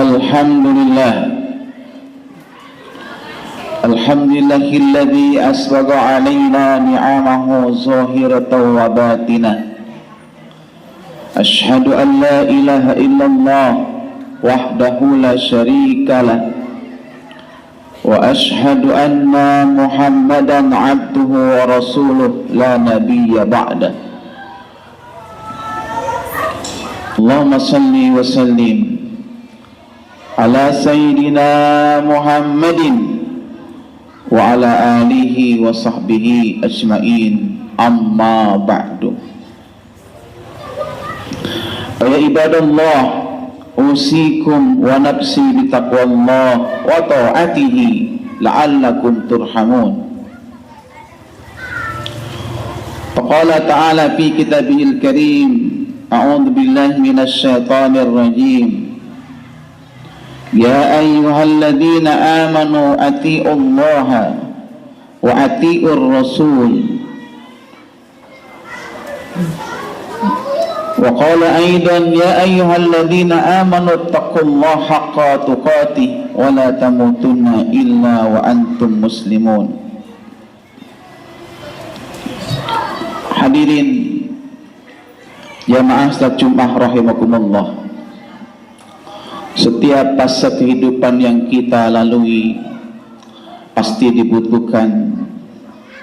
Alhamdulillah. Alhamdulillahilladzi asbagha 'alaina ni'amahu zahiratan wa batinah. Asyhadu an la ilaha illallah wahdahu la syarikalah wa asyhadu anna Muhammadan 'abduhu wa rasuluh la nabiyya ba'dah. Allahumma salli wa sallim ala sayyidina Muhammadin wa ala alihi wa sahbihi ajma'in, amma ba'du. Ya ibadallah, usikum wa nafsi bitaqwallah wa ta'atihi la'allakum turhamun. Faqala ta'ala fi kitabihil karim, a'udzu billahi minasy syaithanir rajim. Ya ayyuhalladzina amanu atiiullaha wa atiiur rasul. Wa qala aidan ya ayyuhalladzina amanu taqullaha haqqa tuqatih wa la tamutunna illa wa antum muslimun. Hadirin jamaah salat Jumat rahimakumullah. Setiap fase kehidupan yang kita lalui pasti dibutuhkan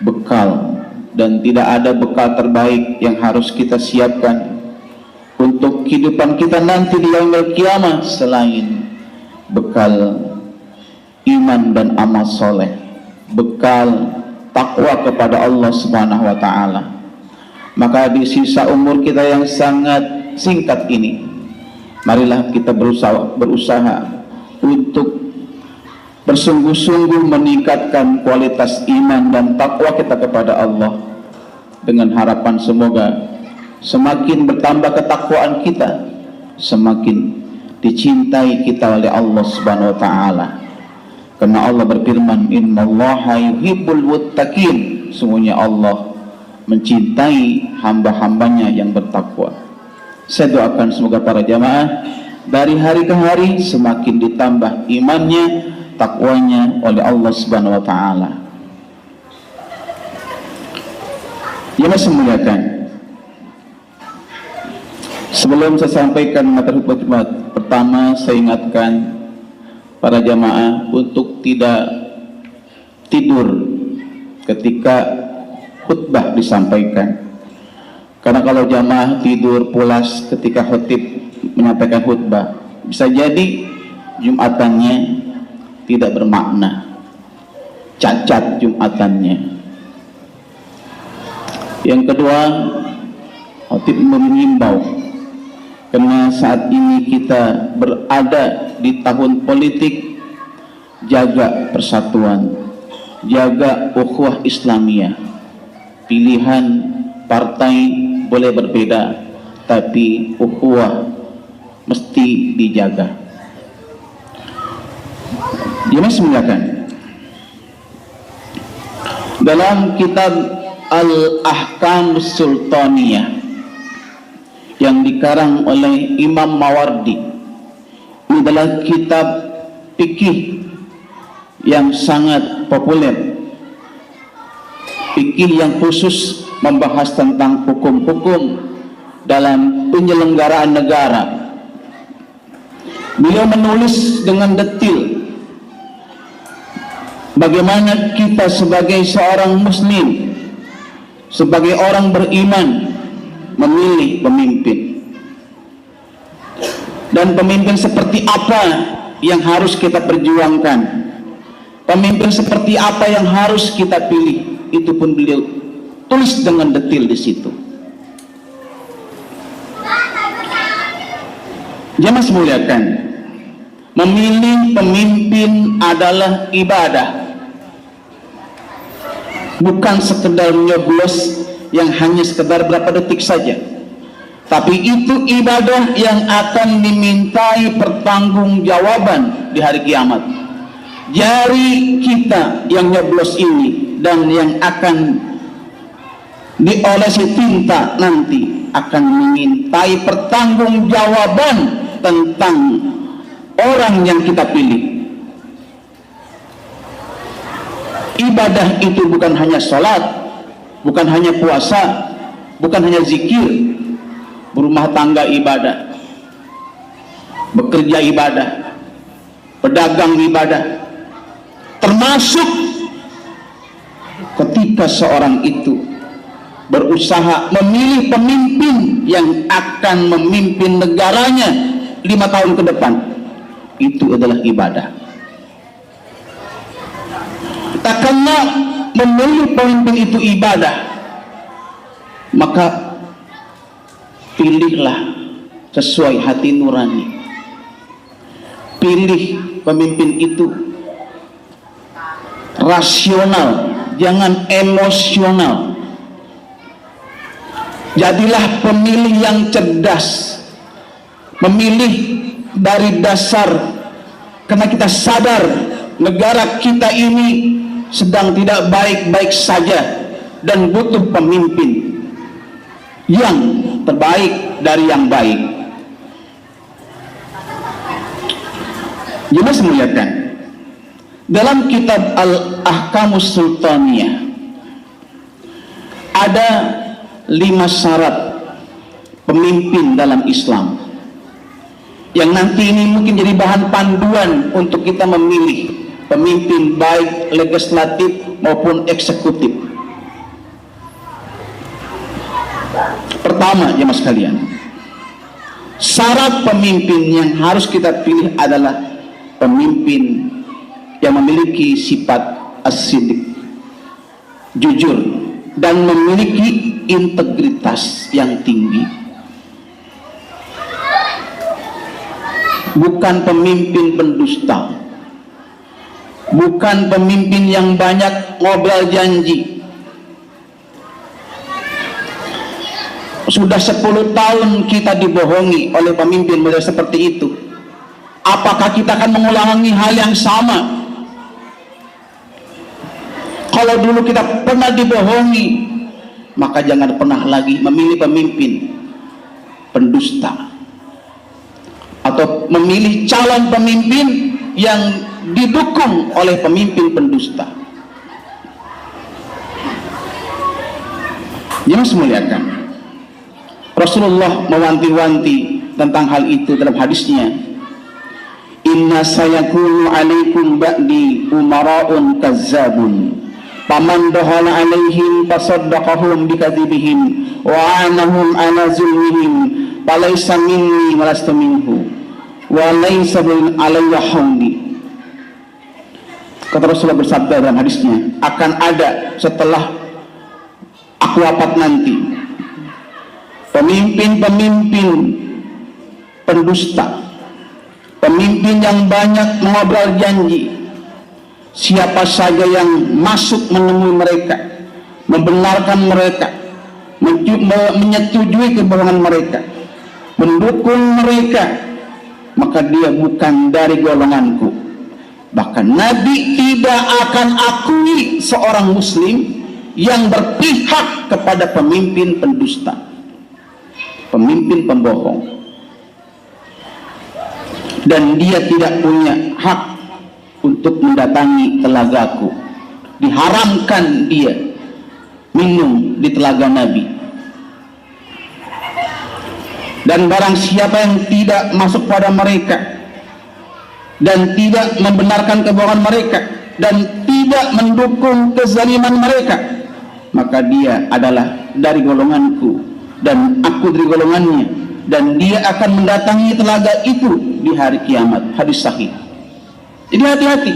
bekal, dan tidak ada bekal terbaik yang harus kita siapkan untuk kehidupan kita nanti di yaumul qiyamah selain bekal iman dan amal soleh, bekal takwa kepada Allah Subhanahu wa ta'ala. Maka di sisa umur kita yang sangat singkat ini, marilah kita berusaha untuk bersungguh-sungguh meningkatkan kualitas iman dan takwa kita kepada Allah, dengan harapan semoga semakin bertambah ketakwaan kita, semakin dicintai kita oleh Allah Subhanahu wa ta'ala. Karena Allah berfirman, innallaha yuhibbul muttaqin, sungguhnya Allah mencintai hamba-hambanya yang bertakwa. Saya doakan semoga para jamaah dari hari ke hari semakin ditambah imannya, takwanya oleh Allah Subhanahu wa ta'ala. Yang saya muliakan, sebelum saya sampaikan materi khutbah pertama, saya ingatkan para jamaah untuk tidak tidur ketika khutbah disampaikan. Karena kalau jamaah tidur pulas ketika khutib menyampaikan khutbah, bisa jadi jumatannya tidak bermakna, cacat jumatannya. Yang kedua, khutib mengimbau, karena saat ini kita berada di tahun politik, jaga persatuan, jaga ukhuwah Islamiyah. Pilihan partai boleh berbeda, tapi ukhuwah mesti dijaga. Jemaah semuanya, dalam kitab Al-Ahkam Sultaniyah yang dikarang oleh Imam Mawardi, ini adalah kitab fikih yang sangat populer, fikih yang khusus membahas tentang hukum-hukum dalam penyelenggaraan negara. Beliau menulis dengan detil bagaimana kita sebagai seorang muslim, sebagai orang beriman, memilih pemimpin, dan pemimpin seperti apa yang harus kita perjuangkan, pemimpin seperti apa yang harus kita pilih. Itu pun beliau tulis dengan detil di situ. Jemaah semuliakan, memilih pemimpin adalah ibadah, bukan sekedar nyoblos yang hanya sekedar berapa detik saja, tapi itu ibadah yang akan dimintai pertanggungjawaban di hari kiamat. Jari kita yang nyoblos ini dan yang akan diolesi tinta nanti akan dimintai pertanggungjawaban tentang orang orang yang kita pilih. Ibadah itu bukan hanya sholat, bukan hanya puasa, bukan hanya zikir. Berumah tangga ibadah, bekerja ibadah, pedagang ibadah, termasuk ketika seorang itu berusaha memilih pemimpin yang akan memimpin negaranya 5 tahun ke depan. Itu adalah ibadah. Tak kena memilih pemimpin itu ibadah, maka pilihlah sesuai hati nurani. Pilih pemimpin itu rasional, jangan emosional. Jadilah pemilih yang cerdas, memilih dari dasar karena kita sadar negara kita ini sedang tidak baik-baik saja dan butuh pemimpin yang terbaik dari yang baik. Jemaah semuliakan, dalam kitab Al-Ahkamus Sultaniyah ada 5 syarat pemimpin dalam Islam yang nanti ini mungkin jadi bahan panduan untuk kita memilih pemimpin baik legislatif maupun eksekutif. Pertama, jemaah sekalian, syarat pemimpin yang harus kita pilih adalah pemimpin yang memiliki sifat as-sidq, jujur, dan memiliki integritas yang tinggi. Bukan pemimpin pendusta, bukan pemimpin yang banyak ngobrol janji. Sudah 10 tahun kita dibohongi oleh pemimpin model seperti itu. Apakah kita akan mengulangi hal yang sama? Kalau dulu kita pernah dibohongi, maka jangan pernah lagi memilih pemimpin pendusta atau memilih calon pemimpin yang didukung oleh pemimpin pendusta. Jemaah semuliakan, Rasulullah mewanti-wanti tentang hal itu dalam hadisnya, inna sayakunu alaikum ba'di umara'un kazzabun paman dahala alaihim fasaddaqahum bikadzibihim wa anahum ala zulmihim falaysa minni walasta minhu wa laysa alayya hamdi. Kata Rasulullah bersabda dalam hadisnya, akan ada setelah aku wafat nanti pemimpin-pemimpin pendusta, pemimpin yang banyak mengobrol janji. Siapa saja yang masuk menemui mereka, membenarkan mereka, menyetujui kebohongan mereka, mendukung mereka, maka dia bukan dari golonganku. Bahkan Nabi tidak akan akui seorang muslim yang berpihak kepada pemimpin pendusta, pemimpin pembohong, dan dia tidak punya hak untuk mendatangi telagaku. Diharamkan dia minum di telaga Nabi. Dan barang siapa yang tidak masuk pada mereka dan tidak membenarkan kebohongan mereka dan tidak mendukung kezaliman mereka, maka dia adalah dari golonganku dan aku dari golongannya, dan dia akan mendatangi telaga itu di hari kiamat. Hadis sahih. Jadi hati-hati.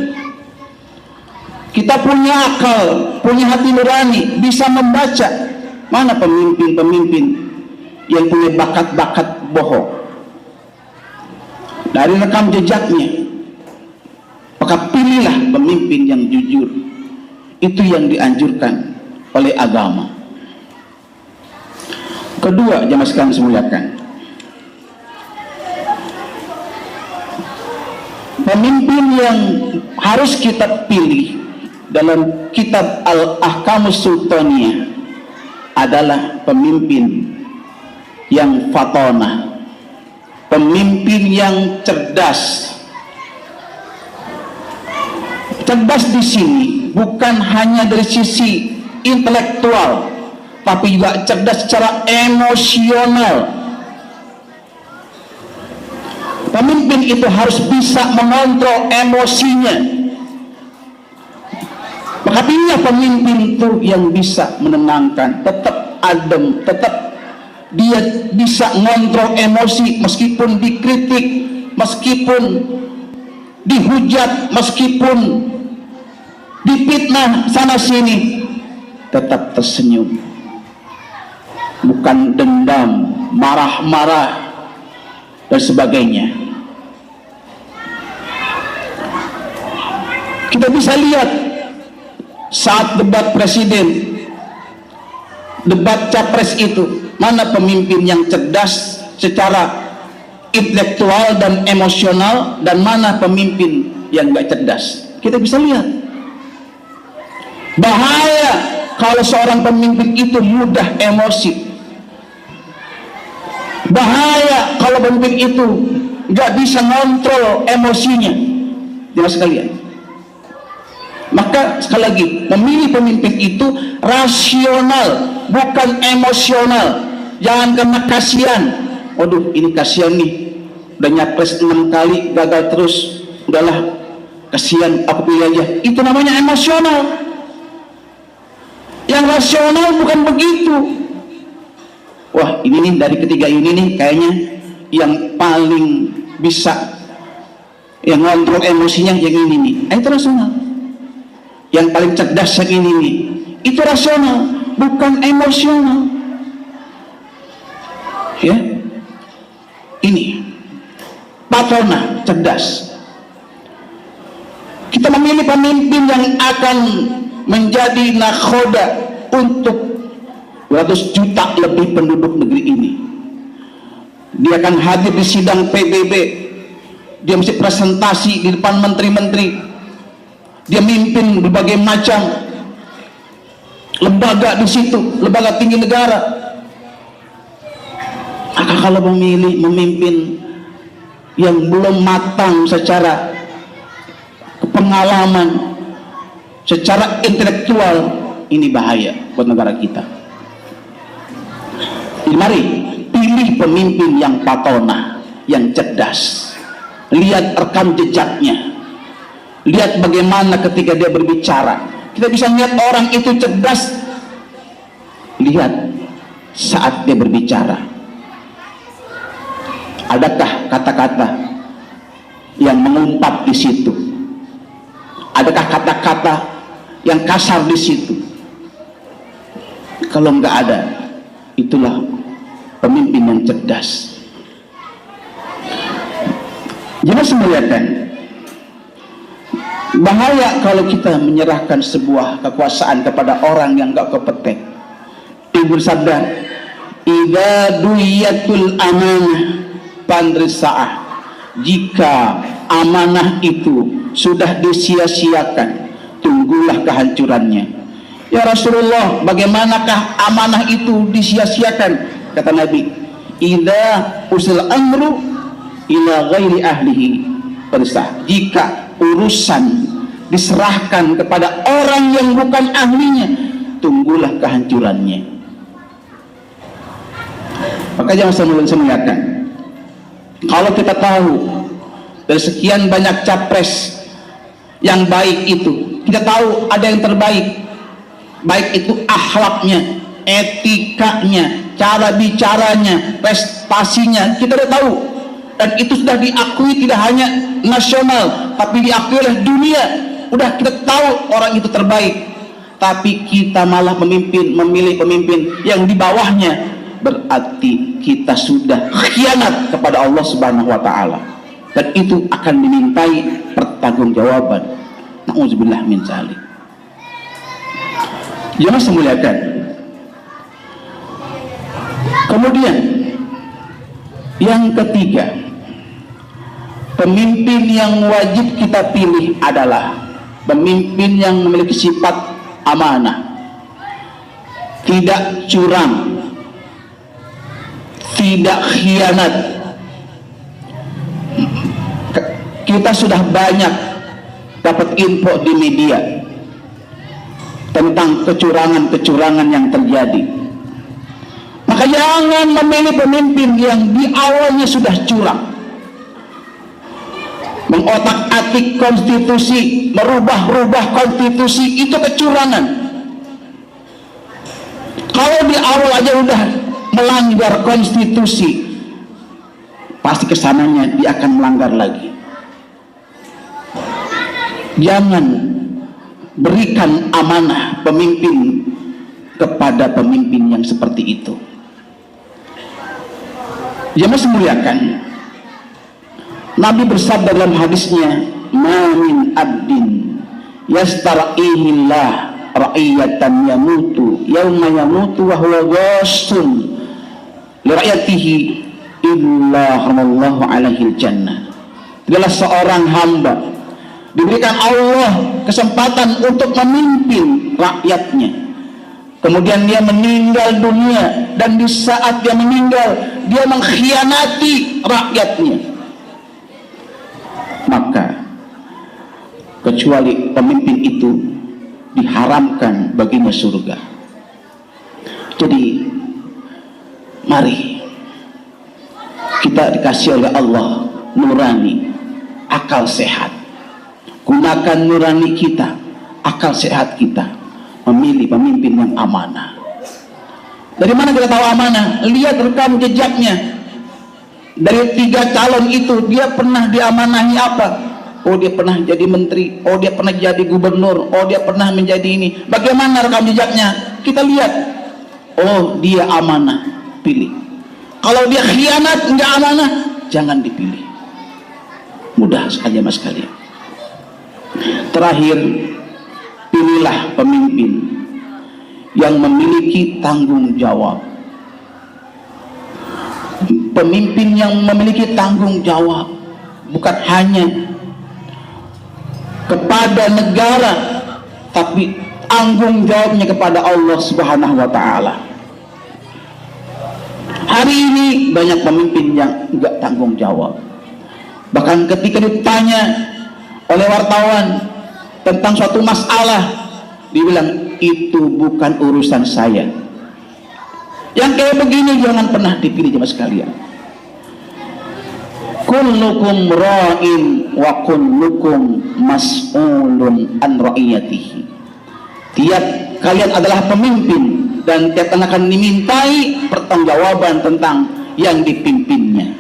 Kita punya akal, punya hati nurani, bisa membaca mana pemimpin-pemimpin yang punya bakat-bakat bohong dari rekam jejaknya. Maka pilihlah pemimpin yang jujur. Itu yang dianjurkan oleh agama. Kedua, jamaah sekalian semuliakan, pemimpin yang harus kita pilih dalam kitab Al-Ahkamus Sultaniyah adalah pemimpin yang fatonah, pemimpin yang cerdas, cerdas di sini bukan hanya dari sisi intelektual, tapi juga cerdas secara emosional. Pemimpin itu harus bisa mengontrol emosinya. Maka pilihlah pemimpin itu yang bisa menenangkan, tetap adem, tetap dia bisa mengontrol emosi meskipun dikritik, meskipun dihujat, meskipun difitnah sana sini, tetap tersenyum, bukan dendam, marah-marah dan sebagainya. Kita bisa lihat saat debat presiden, debat capres itu, mana pemimpin yang cerdas secara intelektual dan emosional, dan mana pemimpin yang gak cerdas. Kita bisa lihat bahaya kalau seorang pemimpin itu mudah emosi. Bahaya kalau pemimpin itu gak bisa ngontrol emosinya. Jelas sekalian. Maka sekali lagi, memilih pemimpin itu rasional, bukan emosional. Jangan karena kasihan. Waduh, ini kasihan nih, udah nyapres 6 kali gagal terus, udahlah kasihan, aku pilih aja. Itu namanya emosional. Yang rasional bukan begitu. Wah, ini nih dari ketiga ini nih kayaknya yang paling bisa yang ngontrol emosinya yang ini nih. Itu rasional. Yang paling cerdas yang ini nih, itu rasional, bukan emosional. Ya, ini patrona, cerdas. Kita memilih pemimpin yang akan menjadi nakhoda untuk 200 juta lebih penduduk negeri ini. Dia akan hadir di sidang PBB, dia mesti presentasi di depan menteri-menteri, dia mimpin berbagai macam lembaga di situ, lembaga tinggi negara. Maka kalau memilih memimpin yang belum matang secara pengalaman, secara intelektual, ini bahaya buat negara kita. Jadi mari pilih pemimpin yang patona, yang cerdas. Lihat rekam jejaknya, lihat bagaimana ketika dia berbicara. Kita bisa lihat orang itu cerdas, lihat saat dia berbicara. Adakah kata-kata yang mengumpat di situ? Adakah kata-kata yang kasar di situ? Kalau nggak ada, itulah pemimpin yang cerdas. Jangan semuliakan. Bahaya kalau kita menyerahkan sebuah kekuasaan kepada orang yang nggak kompeten. Ibu bersabda, "Idza duyatul amanah pandrisaah." Jika amanah itu sudah disia-siakan, tunggulah kehancurannya. Ya Rasulullah, bagaimanakah amanah itu disia-siakan? Kata Nabi, "Idza usil amru ila ghairi ahlihi pandrisaah." Jika urusan diserahkan kepada orang yang bukan ahlinya, tunggulah kehancurannya. Maka jangan semuliakan. Kalau kita tahu dari sekian banyak capres yang baik itu, kita tahu ada yang terbaik, baik itu akhlaknya, etikanya, cara bicaranya, prestasinya, kita udah tahu, dan itu sudah diakui tidak hanya nasional tapi diakui oleh dunia. Udah kita tahu orang itu terbaik, tapi kita malah memilih pemimpin yang di bawahnya. Berarti kita sudah khianat kepada Allah Subhanahu wa Ta'ala, dan itu akan dimintai pertanggungjawaban. Nauzubillah min dzalik. Jangan semuliakan. Kemudian yang ketiga, pemimpin yang wajib kita pilih adalah pemimpin yang memiliki sifat amanah, tidak curang, tidak khianat. Kita sudah banyak dapat info di media tentang kecurangan-kecurangan yang terjadi. Maka jangan memilih pemimpin yang di awalnya sudah curang, mengotak-atik konstitusi, merubah-rubah konstitusi, itu kecurangan. Kalau di awal aja udah melanggar konstitusi, pasti kesananya dia akan melanggar lagi. Jangan berikan amanah pemimpin kepada pemimpin yang seperti itu. Jemaah muliakan, Nabi bersabda dalam hadisnya, "Ma min abdin yastar'ihillah ra'iyatan yamutu yauma yamutu wa huwa ghasun li ra'yatihi illa hamallahu alaihi jannah." Tidaklah seorang hamba diberikan Allah kesempatan untuk memimpin rakyatnya, kemudian dia meninggal dunia, dan di saat dia meninggal dia mengkhianati rakyatnya, maka kecuali pemimpin itu diharamkan baginya surga. Jadi mari kita dikasih oleh Allah nurani, akal sehat. Gunakan nurani kita, akal sehat kita, memilih pemimpin yang amanah. Dari mana kita tahu amanah? Lihat rekam jejaknya. Dari 3 calon itu, dia pernah diamanahi apa? Oh, dia pernah jadi menteri, oh dia pernah jadi gubernur, oh dia pernah menjadi ini. Bagaimana rekam jejaknya? Kita lihat. Oh, dia amanah, pilih. Kalau dia khianat, enggak amanah, jangan dipilih. Mudah saja mas sekalian. Terakhir, pilihlah pemimpin yang memiliki tanggung jawab. Pemimpin yang memiliki tanggung jawab bukan hanya kepada negara, tapi tanggung jawabnya kepada Allah Subhanahu wa taala. Hari ini banyak pemimpin yang enggak tanggung jawab. Bahkan ketika ditanya oleh wartawan tentang suatu masalah, dibilang itu bukan urusan saya. Yang kayak begini jangan pernah dipilih jemaah sekalian. Kullukum ra'in wa kullukum mas'ulun an ra'iyatihi. Tiap kalian adalah pemimpin dan tiap akan dimintai pertanggungjawaban tentang yang dipimpinnya.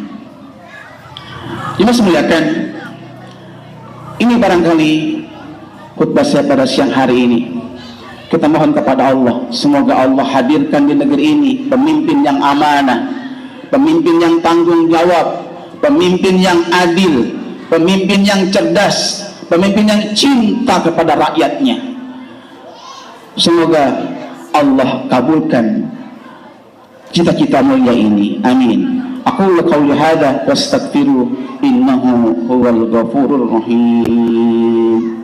Jemaah muliakan, ini barangkali khutbah saya pada siang hari ini. Kita mohon kepada Allah, semoga Allah hadirkan di negeri ini pemimpin yang amanah, pemimpin yang tanggung jawab, pemimpin yang adil, pemimpin yang cerdas, pemimpin yang cinta kepada rakyatnya. Semoga Allah kabulkan cita-cita mulia ini. Amin. Aku qauli hadza wastaghfiru innahu huwal ghafurur rahim.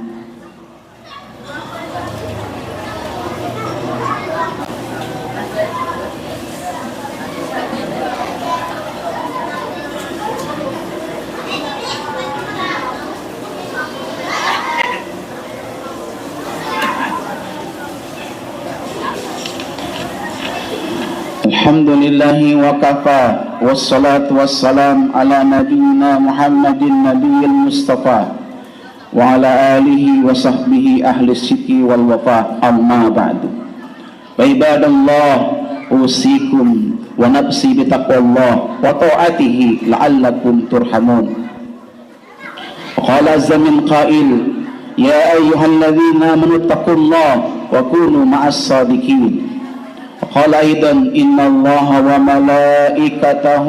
Alhamdulillahi wa kafa, wassalatu wassalam ala nabiyyina Muhammadin nabiyil mustafa wa ala alihi wa sahbihi ahli sidqi wal wafa, amma ba'du. Wa ibadallah, usikum wa nafsi bitaqwallah wa ta'atihi la'allakum turhamun. Qala azza min qail, ya ayyuhalladzina amanu taqullaha wa kunu ma'as sadiqin. قال أيضا إن الله وملائكته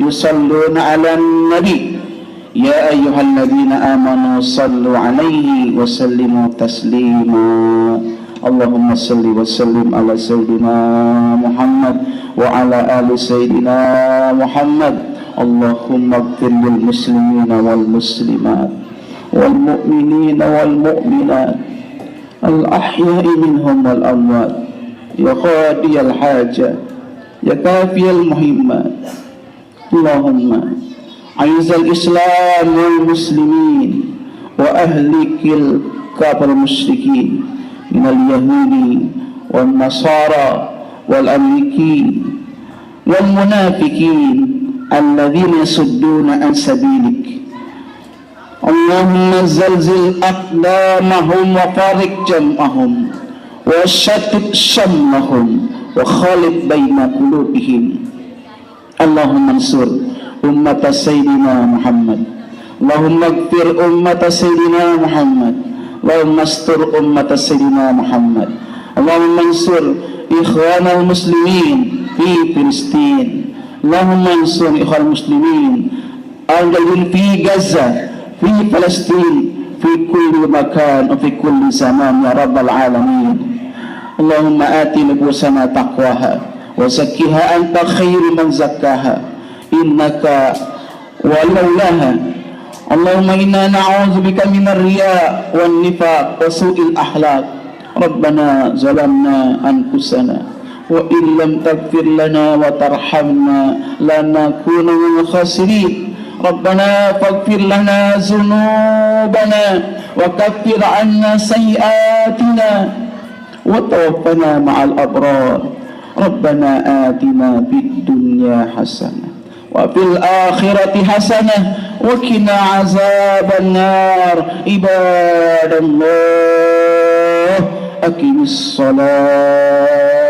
يصلون على النبي يا أيها الذين آمنوا صلوا عليه وسلموا تسليما اللهم صل وسلم على سيدنا محمد وعلى آل سيدنا محمد اللهم اغفر للمسلمين والمسلمات والمؤمنين والمؤمنات الأحياء منهم والأموات يا قاضي الحاجة يا كافي المهمات اللهم أعز الإسلام والمسلمين وأهلك الكافر المشركين من اليهود والنصارى والأمريكين والمنافقين الذين يصدون عن سبيلك. اللهم زلزل أقدامهم وفارق جمعهم وشتت شملهم وخالط بين قلوبهم. اللهم انصر أمة سيدنا محمد، اللهم اغفر أمة سيدنا محمد، اللهم استر أمة سيدنا محمد، اللهم انصر إخوان المسلمين في فلسطين، اللهم انصر إخوان المسلمين الذين في غزة، في فلسطين، في كل مكان وفي كل زمان يا رب العالمين. اللهم آت نفوسنا تقواها وزكها أنت خير من زكاها إنك ولولاها. اللهم إنا نعوذ بك من الرياء والنفاق وسوء الأخلاق. ربنا ظلمنا أنفسنا وإن لم تغفر لنا وترحمنا لنكون من الخاسرين. ربنا فاغفر لنا ذنوبنا وكفر عنا سيئاتنا وتوفنا مع الأبرار. ربنا آتنا في الدنيا حسنة وفي الآخرة حسنة وقنا عذاب النار. عباد الله أقم الصلاة